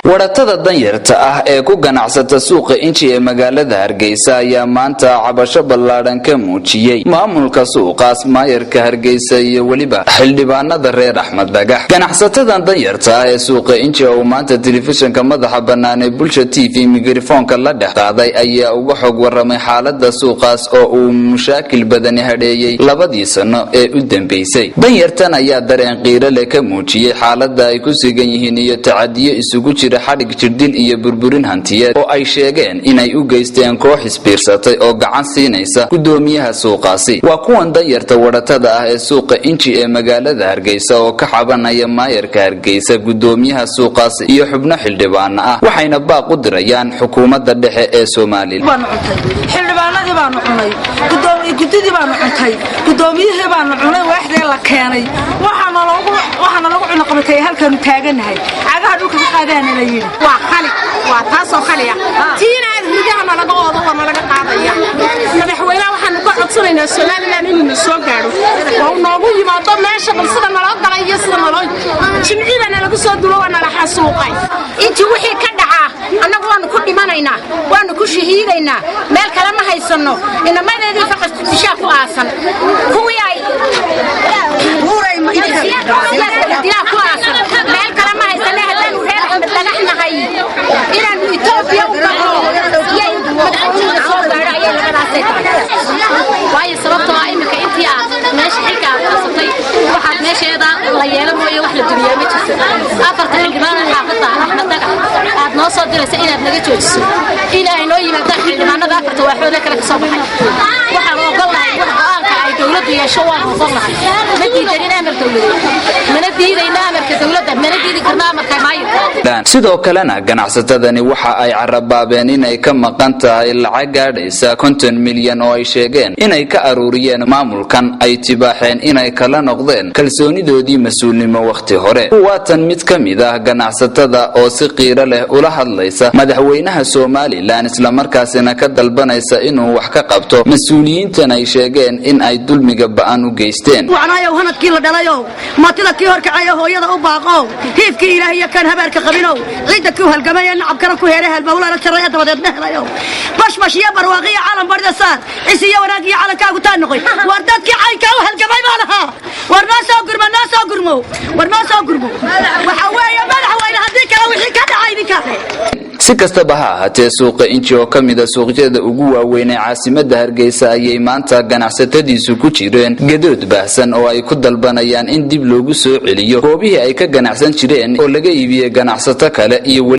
waratada danyarta ah ee ku ganacsata suuqa inji ee magaalada Hargeysa ayaa maanta cabasho ballaaran ka muujiyay maamulka suuqaas maayarka Hargeysa iyo waliba xildhibaanada reer Axmed Bagax. Ganacsatadan danyarta ah ee suuqa inji oo maanta telefishinka madaxa bannaan ee Bulsha TV mikrofoonka la dhex qaaday ayaa uga xog waramay xaaladda suuqaas oo uu mushaakil badan hareeyay labadii sano ee u dambeysay. Danyartan ayaa dareen qiiro leh ka muujiyay xaaladda ay ku sugan yihiin iyo tacadiyo isugu jira xadhig jirdil iyo burburin hantiyeed oo ay sheegeen inay u geysteen koox isbiirsatay oo gacan siinaysa gudoomiyaha suuqaasi. Waa kuwan danyarta waratada ah ee suuqa inji ee magaalada Hargeysa oo ka cabanaya maayarka Hargeysa gudoomiyaha suuqaasi iyo xubno xildhibaan ah waxayna baaq u dirayaan xukuumadda dhexe ee Soomaaliland. xildhibaanadii baan cunay gudidii baan cuntay gudoomiyihii baan cunay waaxdee la keenay waxaana lagu cunay qabatay halkan taaganahay cagaha dhulka ka qaadana la yiri waa khali waa taasoo khaliya tiina midahana laga oodo wana laga qaadaya madaxweynaha waxaan ku codsanaynaa Soomaaliland inuu soo gaaro oo noogu yimaado meesha sida nala galay iyo sida nala jimciidana lagu soo dulo wana la xasuuqay intii wixii ka dhaca annagu waan ku dhimanaynaa waan ku shahiidaynaa meel kale ma haysano inamadeedii faqad dishaa ku aasan kuwii ay uuray ma idinka ku aasan meel kale ma haysano hadan reer Axmed Bagax nahay inaan Itoobiya u baxo yay madaxweynaha soo gaaray ay labadaasay waayo sababtoo ah imika intii meesha xilka qabsatay waxa meesheeda la yeelo mooyo wax la duniyaa ma jirto afarta xildhibaan xaafadda Axmed Bagax aad noo soo diraysa inaad naga joojiso ilaahay noo yimaado xildhibaanada afarta waaxooda kala soo baxay waxa loo ogolahay go'aanka ay dawladdu yeesho waa ogolahay ma diidin amar dawladeed mana diidayna amarka dawladda mana diidi karnaa amarka maayir. Sidoo kalena ganacsatadani waxa ay carabaabeen inay ka maqan tahay lacag gaadhaysa 50 milyan oo ay sheegeen inay ka aruuriyeen maamulkan ay tibaaxeen inay kala noqdeen kalsoonidoodii mas'uulnimo waqti hore. Waatan mid ka mid ah ganacsatada oo si qiiro leh ula hadlaysa madaxweynaha Soomaaliland isla markaasina ka dalbanaysa inuu wax ka qabto mas'uuliyiintan ay sheegeen in ay dulmiga ba'an u geysteen. Waxaanayo hanadkii la dhalayo maatida kii horkacay hooyada u baaqo hiifkii ilaahay kan habarka qabino ciida ku halgamay nacabkana ku heeray halbawlana jaray dabadeed dhehlayo bash ya barwaaqiya caalam bardasaad isiya wanaagiya caalamkaagu taan noqoy war dadkii caynka u halgamay baalaha war noo soo gurmo waxa weeye madaxweyne hadii kala wixii ka dhacay idinka. Si kastaba ha ahaatee suuqa inji oo ka mid ah suuqyada ugu waaweyn ee caasimadda Hargeysa ayay maanta ganacsatadiisu ku jireen gadood baahsan oo ay ku dalbanayaan in dib loogu soo celiyo goobihii ay ka ganacsan jireen oo laga iibiyay ganacsato kale iyo